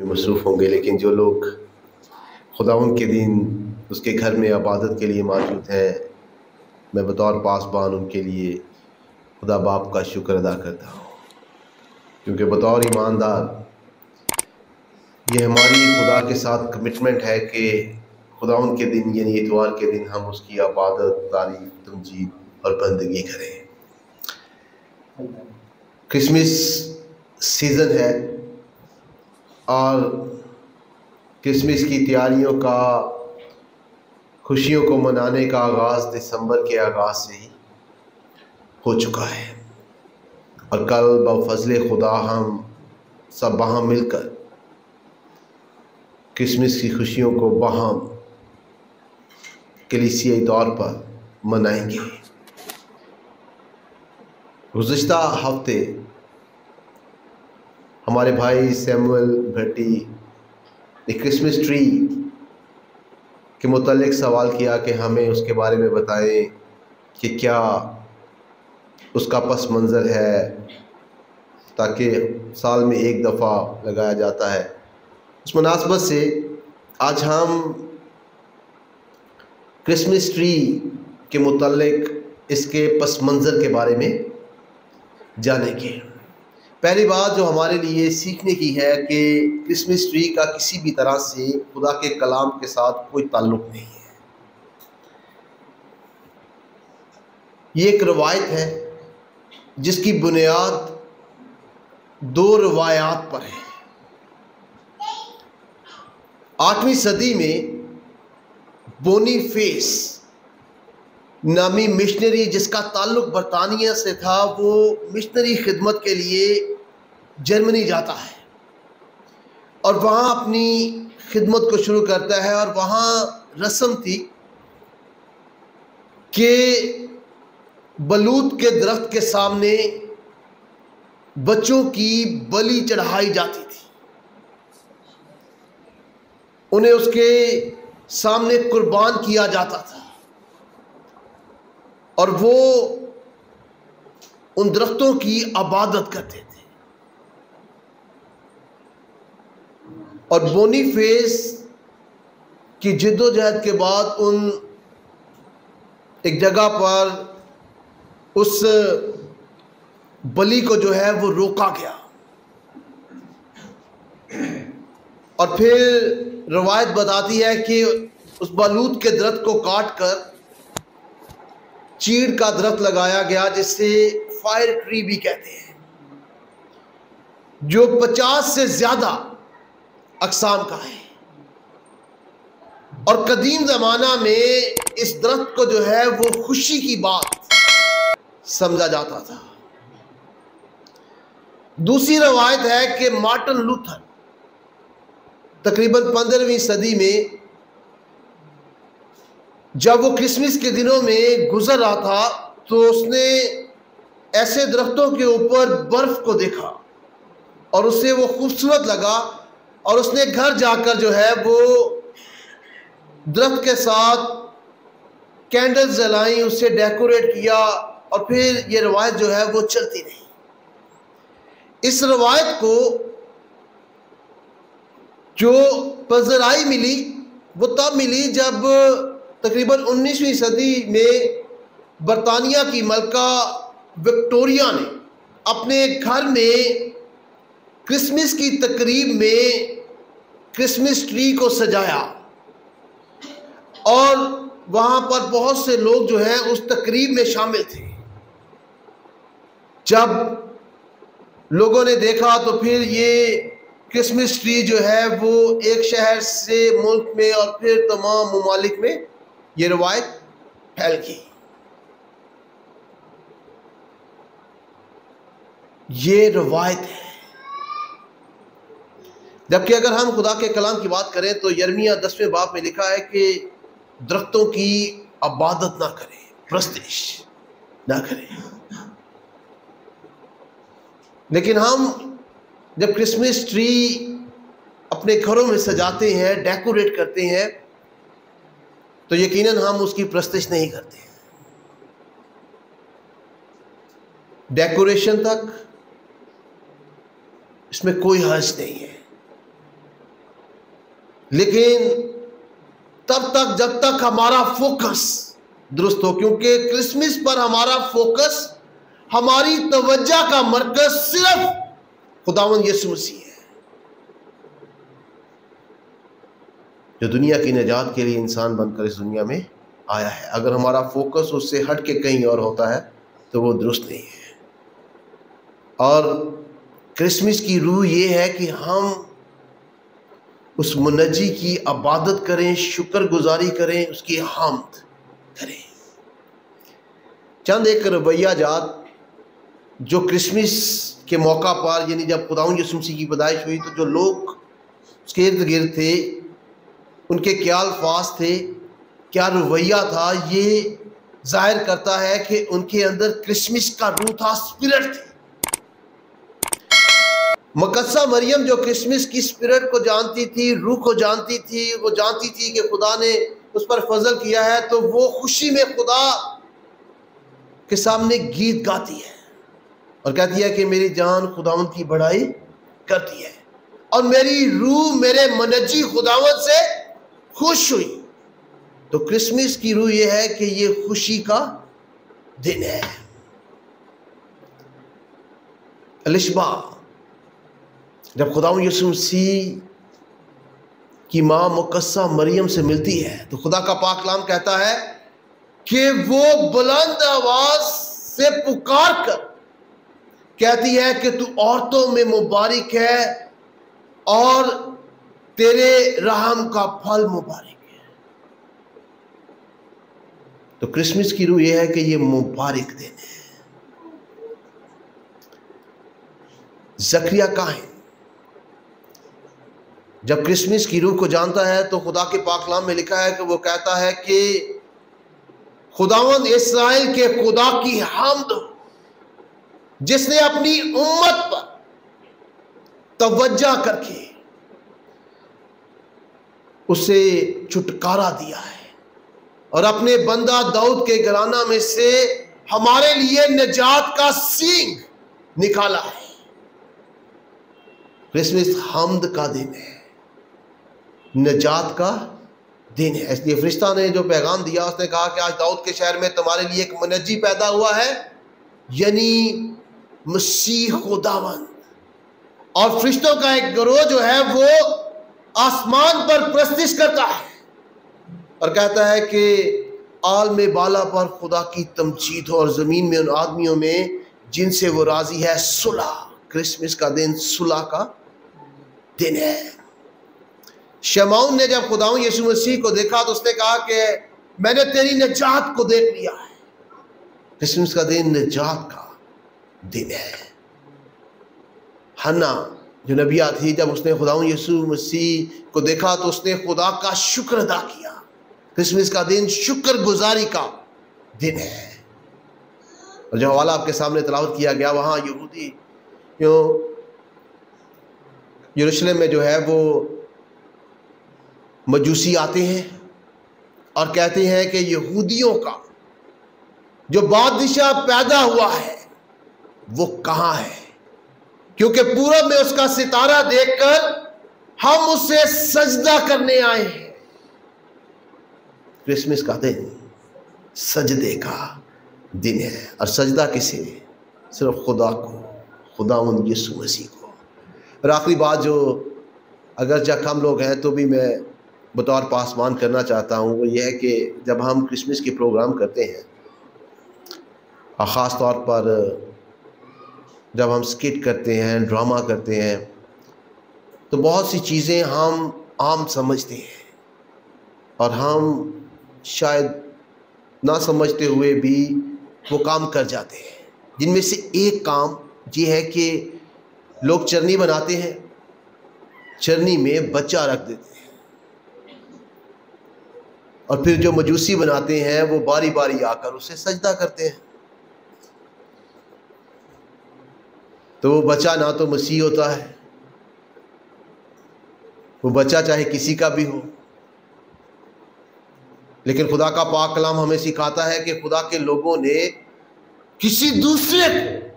مصروف ہوں گے، لیکن جو لوگ خداوند کے دن اس کے گھر میں عبادت کے لیے موجود ہیں، میں بطور پاسبان ان کے لیے خدا باپ کا شکر ادا کرتا ہوں، کیونکہ بطور ایماندار یہ ہماری خدا کے ساتھ کمٹمنٹ ہے کہ خداوند کے دن یعنی اتوار کے دن ہم اس کی عبادت، تعریف، تمجید اور بندگی کریں۔ کرسمس سیزن ہے اور کرسمس کی تیاریوں کا، خوشیوں کو منانے کا آغاز دسمبر کے آغاز سے ہی ہو چکا ہے، اور کل بفضل خدا ہم سب باہم مل کر کرسمس کی خوشیوں کو باہم کلیسیائی طور پر منائیں گے۔ گزشتہ ہفتے ہمارے بھائی سیموئل بھٹی نے کرسمس ٹری کے متعلق سوال کیا کہ ہمیں اس کے بارے میں بتائیں کہ کیا اس کا پس منظر ہے، تاکہ سال میں ایک دفعہ لگایا جاتا ہے۔ اس مناسبت سے آج ہم کرسمس ٹری کے متعلق اس کے پس منظر کے بارے میں جانیں گے۔ پہلی بات جو ہمارے لیے سیکھنے کی ہے کہ کرسمس ٹری کا کسی بھی طرح سے خدا کے کلام کے ساتھ کوئی تعلق نہیں ہے۔ یہ ایک روایت ہے جس کی بنیاد دو روایات پر ہے۔ 8ویں صدی میں بونیفیس نامی مشنری، جس کا تعلق برطانیہ سے تھا، وہ مشنری خدمت کے لیے جرمنی جاتا ہے اور وہاں اپنی خدمت کو شروع کرتا ہے، اور وہاں رسم تھی کہ بلوط کے درخت کے سامنے بچوں کی بلی چڑھائی جاتی تھی، انہیں اس کے سامنے قربان کیا جاتا تھا، اور وہ ان درختوں کی عبادت کرتے تھے۔ اور بونیفیس کی جد و جہد کے بعد ان ایک جگہ پر اس بلی کو جو ہے وہ روکا گیا، اور پھر روایت بتاتی ہے کہ اس بلوط کے درخت کو کاٹ کر چیڑ کا درخت لگایا گیا، جسے فائر ٹری بھی کہتے ہیں، جو 50 سے زیادہ اقسام کا ہے، اور قدیم زمانہ میں اس درخت کو جو ہے وہ خوشی کی بات سمجھا جاتا تھا۔ دوسری روایت ہے کہ مارٹن لوتھر تقریباً 15ویں صدی میں جب وہ کرسمس کے دنوں میں گزر رہا تھا تو اس نے ایسے درختوں کے اوپر برف کو دیکھا اور اسے وہ خوبصورت لگا، اور اس نے گھر جا کر جو ہے وہ درخت کے ساتھ کینڈلز جلائیں، اسے ڈیکوریٹ کیا، اور پھر یہ روایت جو ہے وہ چلتی رہی۔ اس روایت کو جو پذیرائی ملی وہ تب ملی جب تقریباً 19ویں صدی میں برطانیہ کی ملکہ وکٹوریہ نے اپنے گھر میں کرسمس کی تقریب میں کرسمس ٹری کو سجایا، اور وہاں پر بہت سے لوگ جو ہیں اس تقریب میں شامل تھے۔ جب لوگوں نے دیکھا تو پھر یہ کرسمس ٹری جو ہے وہ ایک شہر سے ملک میں اور پھر تمام ممالک میں یہ روایت پھیل گئی۔ یہ روایت ہے، جبکہ اگر ہم خدا کے کلام کی بات کریں تو یرمیہ 10ویں باب میں لکھا ہے کہ درختوں کی عبادت نہ کریں، پرستش نہ کریں۔ لیکن ہم جب کرسمس ٹری اپنے گھروں میں سجاتے ہیں، ڈیکوریٹ کرتے ہیں، تو یقیناً ہم اس کی پرستش نہیں کرتے۔ ڈیکوریشن تک اس میں کوئی حرج نہیں ہے، لیکن تب تک جب تک ہمارا فوکس درست ہو، کیونکہ کرسمس پر ہمارا فوکس، ہماری توجہ کا مرکز صرف خداوند یسوع مسیح ہے، جو دنیا کی نجات کے لیے انسان بن کر اس دنیا میں آیا ہے۔ اگر ہمارا فوکس اس سے ہٹ کے کہیں اور ہوتا ہے تو وہ درست نہیں ہے۔ اور کرسمس کی روح یہ ہے کہ ہم اس منجی کی عبادت کریں، شکر گزاری کریں، اس کی حمد کریں۔ چند ایک رویہ جات جو کرسمس کے موقع پر، یعنی جب خداوند یسوع مسیح کی پیدائش ہوئی تو جو لوگ اس کے ارد گرد تھے، ان کے کیا الفاظ تھے، کیا رویہ تھا، یہ ظاہر کرتا ہے کہ ان کے اندر کرسمس کا روح تھا، اسپرٹ تھی۔ مقدسہ مریم جو کرسمس کی اسپرٹ کو جانتی تھی، روح کو جانتی تھی، وہ جانتی تھی کہ خدا نے اس پر فضل کیا ہے، تو وہ خوشی میں خدا کے سامنے گیت گاتی ہے اور کہتی ہے کہ میری جان خداوند کی بڑائی کرتی ہے اور میری روح میرے منجی خداوند سے خوش ہوئی۔ تو کرسمس کی روح یہ ہے کہ یہ خوشی کا دن ہے۔ الاشباع، جب خداوند یسوع مسیح کی ماں مقدسہ مریم سے ملتی ہے تو خدا کا پاک کلام کہتا ہے کہ وہ بلند آواز سے پکار کر کہتی ہے کہ تو عورتوں میں مبارک ہے اور تیرے رحم کا پھل مبارک ہے۔ تو کرسمس کی روح یہ ہے کہ یہ مبارک دن ہے۔ زکریا کاہن جب کرسمس کی روح کو جانتا ہے تو خدا کے پاک کلام میں لکھا ہے کہ وہ کہتا ہے کہ خداوند اسرائیل کے خدا کی حمد، جس نے اپنی امت پر توجہ کر کے اسے چھٹکارا دیا ہے اور اپنے بندہ داؤد کے گھرانہ میں سے ہمارے لیے نجات کا سینگ نکالا ہے۔ کرسمس حمد کا دن ہے، نجات کا دن ہے۔ اس لیے فرشتہ نے جو پیغام دیا، اس نے کہا کہ آج داؤد کے شہر میں تمہارے لیے ایک منجی پیدا ہوا ہے، یعنی مسیح خداوند۔ اور فرشتوں کا ایک گروہ جو ہے وہ آسمان پر پرستش کرتا ہے اور کہتا ہے کہ عالم بالا پر خدا کی تمجید ہو اور زمین میں ان آدمیوں میں جن سے وہ راضی ہے صلح۔ کرسمس کا دن صلح کا دن ہے۔ شمعون نے جب خداوند یسوع مسیح کو دیکھا تو اس نے کہا کہ میں نے تیری نجات کو دیکھ لیا ہے۔ کرسمس کا دن نجات کا دن ہے۔ حنا جو نبیہ تھی، جب اس نے خداوند یسوع مسیح کو دیکھا تو اس نے خدا کا شکر ادا کیا۔ کرسمس کا دن شکر گزاری کا دن ہے۔ اور جو حوالہ آپ کے سامنے تلاوت کیا گیا، وہاں یہودی یروشلم میں جو ہے وہ مجوسی آتے ہیں اور کہتے ہیں کہ یہودیوں کا جو بادشاہ پیدا ہوا ہے وہ کہاں ہے، کیونکہ پورب میں اس کا ستارہ دیکھ کر ہم اسے سجدہ کرنے آئے ہیں۔ کرسمس کا دن سجدے کا دن ہے، اور سجدہ کسے؟ صرف خدا کو، خداوند یسوع مسیح کو۔ اور آخری بات جو اگرچہ کم لوگ ہیں تو بھی میں بطور پاسبان کرنا چاہتا ہوں، وہ یہ ہے کہ جب ہم کرسمس کے پروگرام کرتے ہیں، اور خاص طور پر جب ہم سکٹ کرتے ہیں، ڈرامہ کرتے ہیں، تو بہت سی چیزیں ہم عام سمجھتے ہیں اور ہم شاید نہ سمجھتے ہوئے بھی وہ کام کر جاتے ہیں، جن میں سے ایک کام یہ ہے کہ لوگ چرنی بناتے ہیں، چرنی میں بچہ رکھ دیتے ہیں، اور پھر جو مجوسی بناتے ہیں وہ باری باری آ کر اسے سجدہ کرتے ہیں۔ تو وہ بچہ نہ تو مسیح ہوتا ہے، وہ بچہ چاہے کسی کا بھی ہو، لیکن خدا کا پاک کلام ہمیں سکھاتا ہے کہ خدا کے لوگوں نے کسی دوسرے کو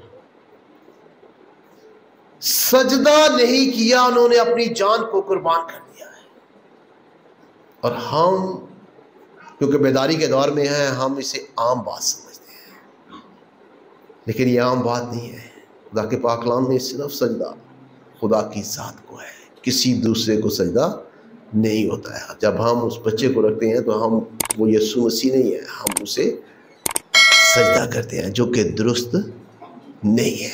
سجدہ نہیں کیا، انہوں نے اپنی جان کو قربان کر دیا ہے۔ اور ہم کیونکہ بیداری کے دور میں ہیں ہم اسے عام بات سمجھتے ہیں، لیکن یہ عام بات نہیں ہے۔ خدا کے پاک کلام میں صرف سجدہ خدا کی ذات کو ہے، کسی دوسرے کو سجدہ نہیں ہوتا ہے۔ جب ہم اس بچے کو رکھتے ہیں تو ہم وہ یسوع مسیح نہیں ہے، ہم اسے سجدہ کرتے ہیں، جو کہ درست نہیں ہے۔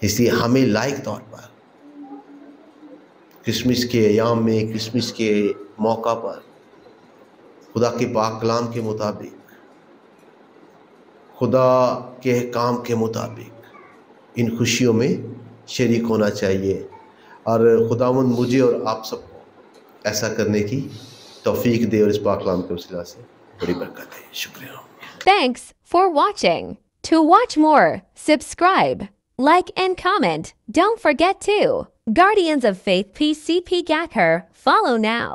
اس لیے ہمیں لائق طور پر کرسمس کے ایام میں، کرسمس کے موقع پر خدا کے پاک کلام کے مطابق، خدا کے احکام کے مطابق ان خوشیوں میں شریک ہونا چاہیے، اور خداوند مجھے اور آپ سب کو ایسا کرنے کی توفیق دے، اور اس پاک کلام کے وسیلہ سے بڑی برکت دے۔ شکریہ۔ Thanks for watching. To watch more, subscribe, like and comment. Don't forget to Guardians of Faith PCP Gacker. Follow now.